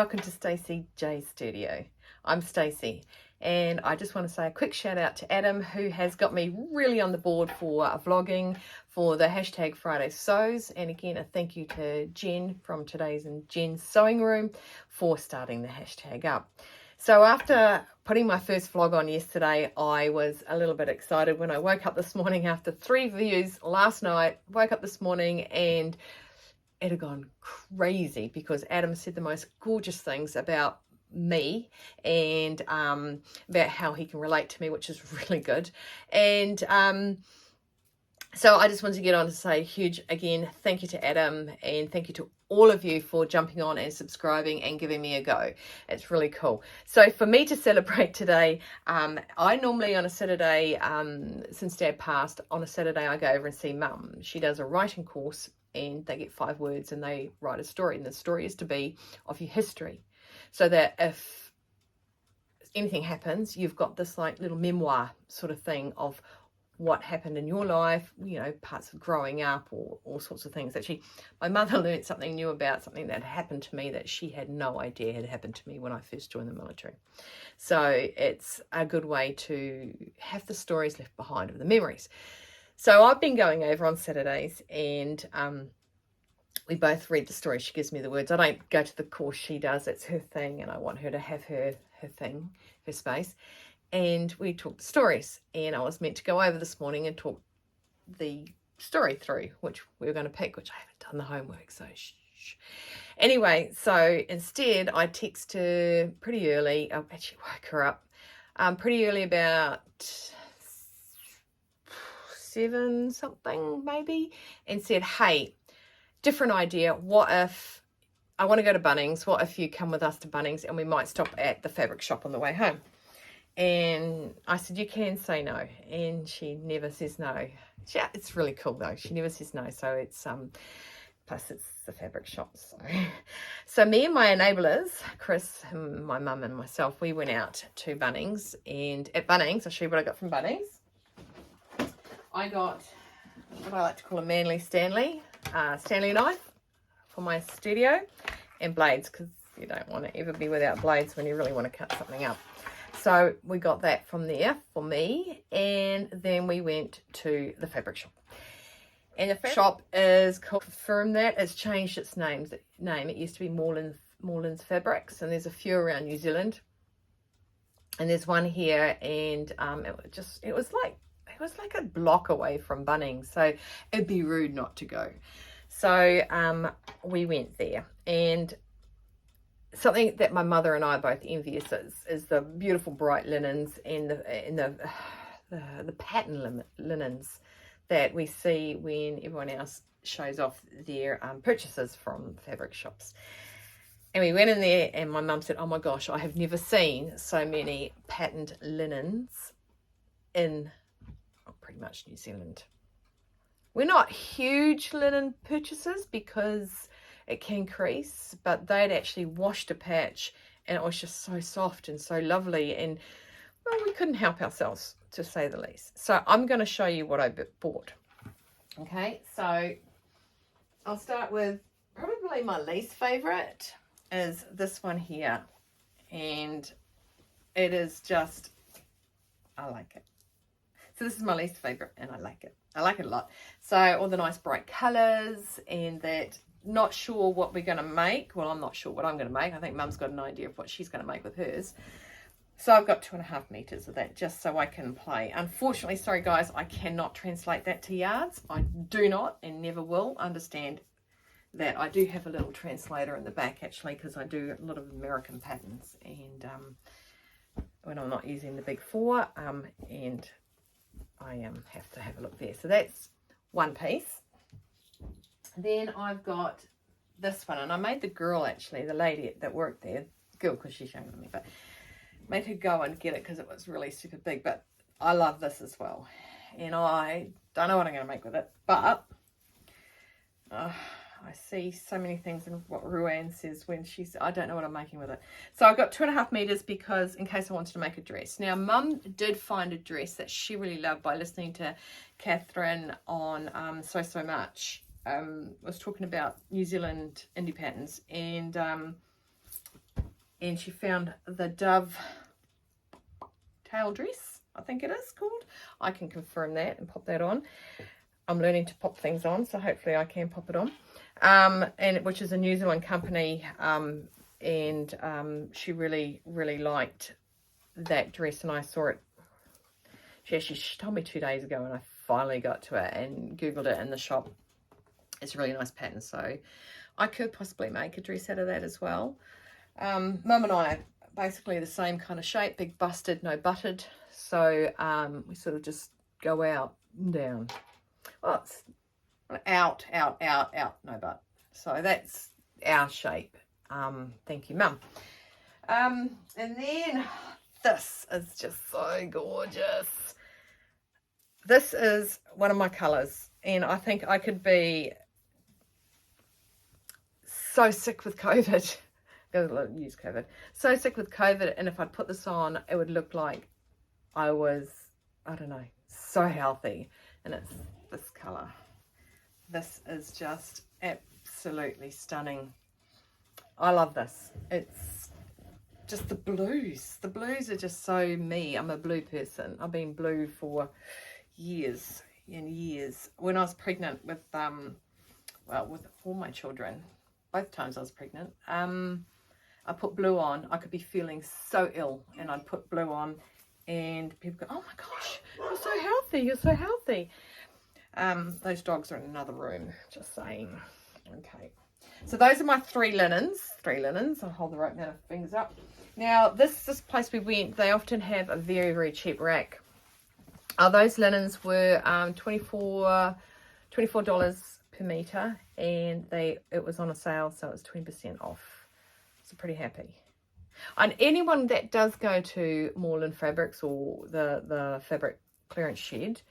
welcome to Stacey J Studio. I'm Stacey, and I just want to say a quick shout out to Adam, who has got me really on the board for vlogging for the hashtag Friday Sews, and again a thank you to Jen from Today's and Jen's Sewing Room for starting the hashtag up. So after putting my first vlog on yesterday, I was a little bit excited when I woke up this morning after 3 views last night. Woke up this morning and it had gone crazy because Adam said the most gorgeous things about me and about how he can relate to me, which is really good. And so I just wanted to get on to say huge, again, thank you to Adam, and thank you to all of you for jumping on and subscribing and giving me a go. It's really cool. So for me to celebrate today, I normally on a Saturday, since Dad passed, on a Saturday I go over and see Mum. She does a writing course and they get 5 words and they write a story, and the story is to be of your history, so that if anything happens, you've got this like little memoir sort of thing of what happened in your life, you know, parts of growing up or all sorts of things. Actually, my mother learned something new about something that happened to me that she had no idea had happened to me when I first joined the military. So it's a good way to have the stories left behind of the memories. So I've been going over on Saturdays, and we both read the story. She gives me the words. I don't go to the course she does. It's her thing, and I want her to have her thing, her space. And we talked the stories, and I was meant to go over this morning and talk the story through, which we were going to pick, which I haven't done the homework, so shh. Anyway, so instead I text her pretty early. I actually woke her up pretty early, about 7 something maybe, and said, hey, different idea. What if I want to go to Bunnings? What if you come with us to Bunnings and we might stop at the fabric shop on the way home? And I said, you can say no. And she never says no. Yeah, it's really cool though. She never says no. So it's plus it's the fabric shop. So me and my enablers, Chris, my mum and myself, we went out to Bunnings, and at Bunnings, I'll show you what I got from Bunnings. I got what I like to call a manly Stanley knife for my studio, and blades, because you don't want to ever be without blades when you really want to cut something up. So we got that from there for me, and then we went to the fabric shop. And the fabric shop is called, confirm that, it's changed its name. It used to be Moreland's Fabrics, and there's a few around New Zealand. And there's one here, and it was like a block away from Bunnings, so it'd be rude not to go. So we went there, and something that my mother and I are both envious is the beautiful bright linens and the pattern linens that we see when everyone else shows off their purchases from fabric shops. And we went in there, and my mum said, oh my gosh, I have never seen so many patterned linens in pretty much New Zealand. We're not huge linen purchasers because it can crease, but they'd actually washed a patch and it was just so soft and so lovely, and well, we couldn't help ourselves, to say the least. So I'm going to show you what I bought. Okay, so I'll start with probably my least favorite is this one here, and it is just, I like it. So this is my least favorite, and I like it. I like it a lot. So all the nice bright colors, and that, not sure what we're going to make. Well, I'm not sure what I'm going to make. I think Mum's got an idea of what she's going to make with hers. So I've got 2.5 meters of that just so I can play. Unfortunately, sorry guys, I cannot translate that to yards. I do not and never will understand that. I do have a little translator in the back actually, because I do a lot of American patterns, and when I'm not using the big 4, and I have to have a look there. So that's one piece. Then I've got this one, and I made the girl, actually, the lady that worked there, girl because she's younger than me, but made her go and get it because it was really super big. But I love this as well, and I don't know what I'm going to make with it, but I see so many things in what Ruanne says when she's, I don't know what I'm making with it. So I've got 2.5 meters because in case I wanted to make a dress. Now Mum did find a dress that she really loved by listening to Catherine on So Much. Was talking about New Zealand indie patterns, and and she found the Dove tail dress, I think it is called. I can confirm that and pop that on. I'm learning to pop things on, so hopefully I can pop it on. And which is a New Zealand company, and she really liked that dress, and I saw it. She told me 2 days ago, and I finally got to it and googled it in the shop. It's a really nice pattern, so I could possibly make a dress out of that as well. Mum and I are basically the same kind of shape, big busted, no butted, so we sort of just go out and down. Well, it's out, no butt. So that's our shape. Thank you, Mum. And then this is just so gorgeous. This is one of my colours, and I think I could be so sick with COVID. Use COVID. So sick with COVID, and if I'd put this on, it would look like I was, I don't know, so healthy. And it's this colour. This is just absolutely stunning. I love this. It's just the blues. The blues are just so me. I'm a blue person. I've been blue for years and years. When I was pregnant with with all my children, both times I was pregnant, I put blue on. I could be feeling so ill, and I'd put blue on, and people go, "Oh my gosh, you're so healthy, you're so healthy." Those dogs are in another room, just saying. Okay, so those are my three linens. I'll hold the right amount of fingers up. Now this place we went, they often have a very cheap rack. Those linens were $24 per meter, and it was on a sale, so it was 20% off. So pretty happy. And anyone that does go to Moreland Fabrics or the fabric clearance shed,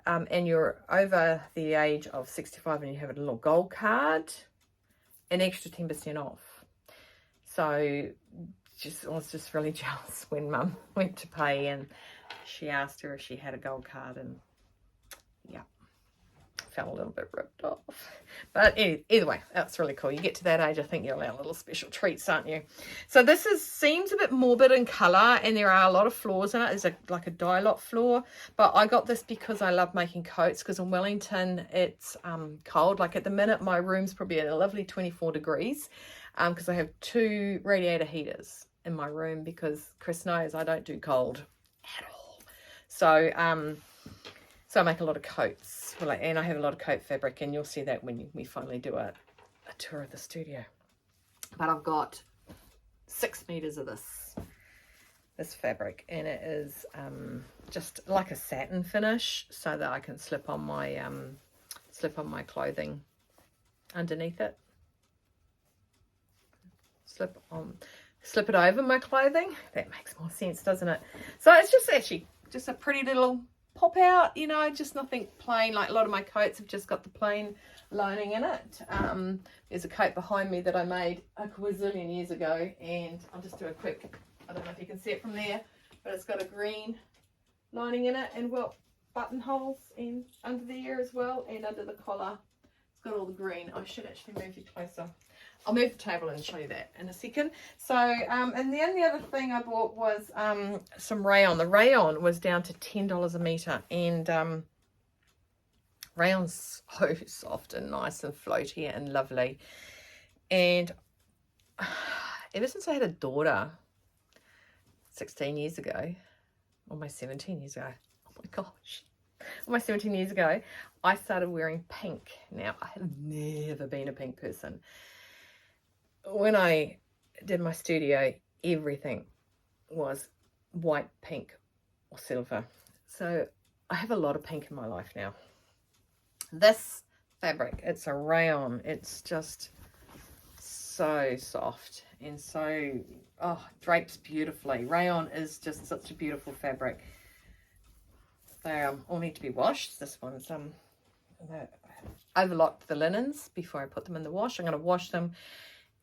and you're over the age of 65 and you have a little gold card, an extra 10% off. So I was just really jealous when Mum went to pay, and she asked her if she had a gold card, and yeah, felt a little bit ripped off. But either way, that's really cool. You get to that age, I think you're allowed little special treats, aren't you? So this seems a bit morbid in colour, and there are a lot of floors in it. There's like a dye lot floor, but I got this because I love making coats, because in Wellington it's cold. Like at the minute my room's probably at a lovely 24 degrees, because I have 2 radiator heaters in my room, because Chris knows I don't do cold at all. So so I make a lot of coats, and I have a lot of coat fabric, and you'll see that when we finally do a tour of the studio. But I've got 6 meters of this fabric, and it is just like a satin finish, so that I can slip on my clothing underneath it. Slip it over my clothing. That makes more sense, doesn't it? So it's just actually just a pretty little pop out, you know, just nothing plain. Like a lot of my coats have just got the plain lining in it. There's a coat behind me that I made a gazillion years ago, and I'll just do a quick, I don't know if you can see it from there, but it's got a green lining in it, and well, buttonholes and under the ear as well, and under the collar it's got all the green. I should actually move you closer. I'll move the table and show you that in a second. So, and the only other thing I bought was some rayon. The rayon was down to $10 a metre, and rayon's so soft and nice and floaty and lovely. And ever since I had a daughter 16 years ago, almost 17 years ago, oh my gosh, almost 17 years ago, I started wearing pink. Now, I have never been a pink person. When I did my studio, everything was white, pink, or silver. So I have a lot of pink in my life now. This fabric, it's a rayon. It's just so soft and so, drapes beautifully. Rayon is just such a beautiful fabric. They all need to be washed. This one's overlocked the linens before I put them in the wash. I'm going to wash them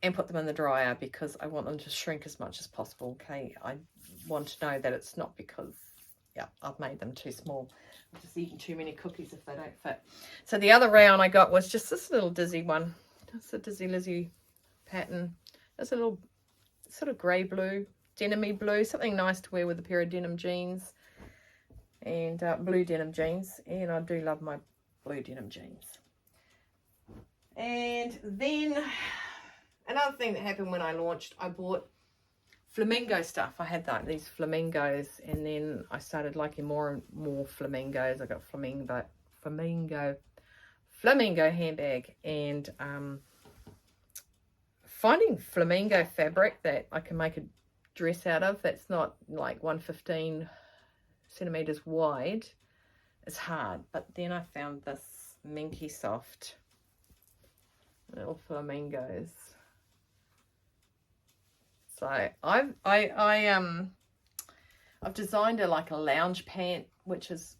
and put them in the dryer, because I want them to shrink as much as possible. Okay, I want to know that it's not because, yeah, I've made them too small. I've just eaten too many cookies if they don't fit. So the other rayon I got was just this little Dizzy one. Just a Dizzy Lizzy pattern. It's a little sort of grey blue, denim-y blue, something nice to wear with a pair of denim jeans and blue denim jeans. And I do love my blue denim jeans. And then another thing that happened when I launched, I bought flamingo stuff. I had these flamingos, and then I started liking more and more flamingos. I got flamingo handbag, and finding flamingo fabric that I can make a dress out of that's not like 115 centimeters wide is hard. But then I found this minky soft little flamingos. So I've designed like a lounge pant, which is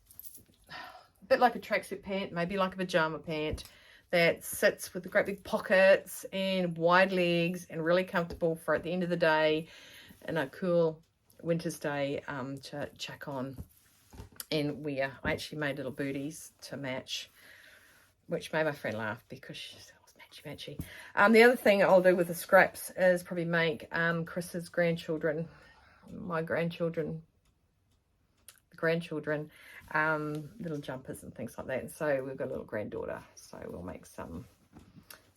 a bit like a tracksuit pant, maybe like a pajama pant, that sits with the great big pockets and wide legs and really comfortable for at the end of the day and a cool winter's day to chuck on and wear. I actually made little booties to match, which made my friend laugh because she said, matchy. The other thing I'll do with the scraps is probably make Chris's grandchildren, my grandchildren, little jumpers and things like that. And so we've got a little granddaughter, so we'll make some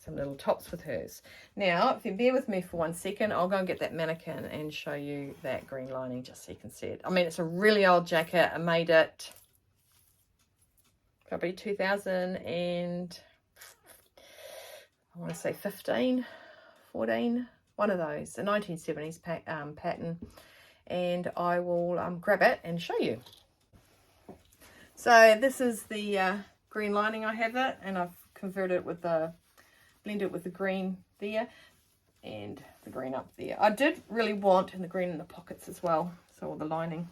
little tops with hers. Now, if you bear with me for 1 second, I'll go and get that mannequin and show you that green lining just so you can see it. I mean, it's a really old jacket. I made it probably 2000 and I want to say 15, 14, one of those, a 1970s pattern, and I will grab it and show you. So this is the green lining. I have it, and I've converted it with blended it with the green there and the green up there. I did really want, and the green in the pockets as well, so all the lining.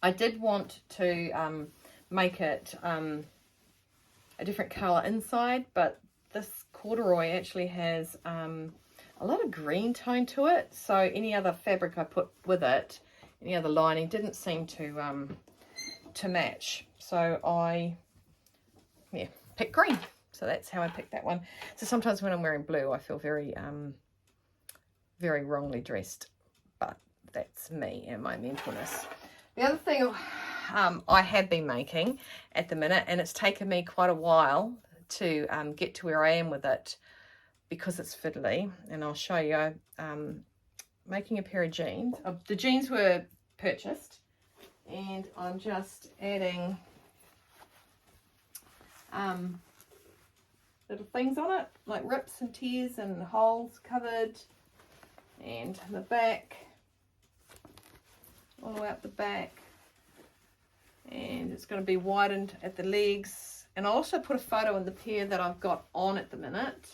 I did want to make it a different colour inside, but this corduroy actually has a lot of green tone to it, so any other fabric I put with it, any other lining, didn't seem to match. So I picked green. So that's how I picked that one. So sometimes when I'm wearing blue, I feel very very wrongly dressed, but that's me and my mentalness. The other thing I have been making at the minute, and it's taken me quite a while to get to where I am with it because it's fiddly, and I'll show you. Making a pair of jeans. The jeans were purchased, and I'm just adding little things on it, like rips and tears and holes covered, and the back, all the way up the back, and it's going to be widened at the legs. And I also put a photo in the pair that I've got on at the minute,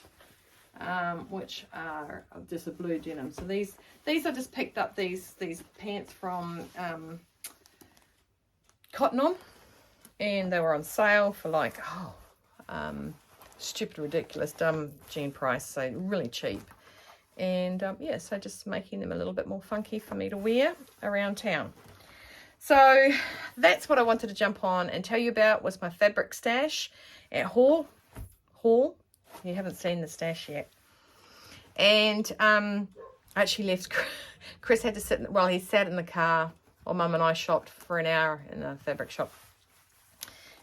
which are just a blue denim. So these I just picked up these pants from Cotton On, and they were on sale for like stupid, ridiculous, dumb jean price, so really cheap. And yeah, so just making them a little bit more funky for me to wear around town. So that's what I wanted to jump on and tell you about, was my fabric stash at Haul. You haven't seen the stash yet. And I actually left, Chris had to sit, he sat in the car while Mum and I shopped for an hour in a fabric shop.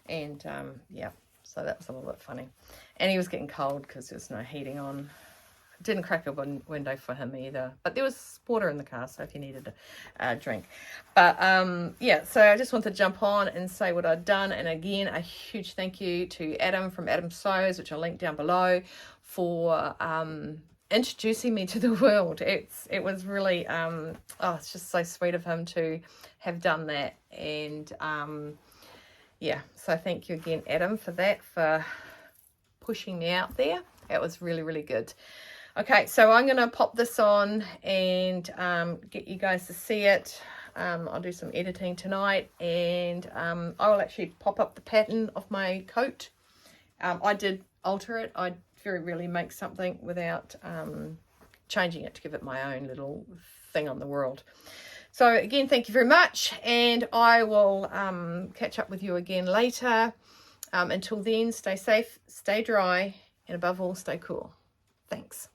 And yeah, so that was a little bit funny. And he was getting cold because there was no heating on. Didn't crack a window for him either, but there was water in the car, so if you needed a drink. But yeah, so I just wanted to jump on and say what I'd done. And again, a huge thank you to Adam from Adam Sews, which I'll link down below, for introducing me to the world. It was really it's just so sweet of him to have done that. And yeah, so thank you again, Adam, for that, for pushing me out there. It was really, really good. Okay, so I'm going to pop this on and get you guys to see it. I'll do some editing tonight, and I will actually pop up the pattern of my coat. I did alter it. I very rarely make something without changing it to give it my own little thing on the world. So again, thank you very much, and I will catch up with you again later. Until then, stay safe, stay dry, and above all, stay cool. Thanks.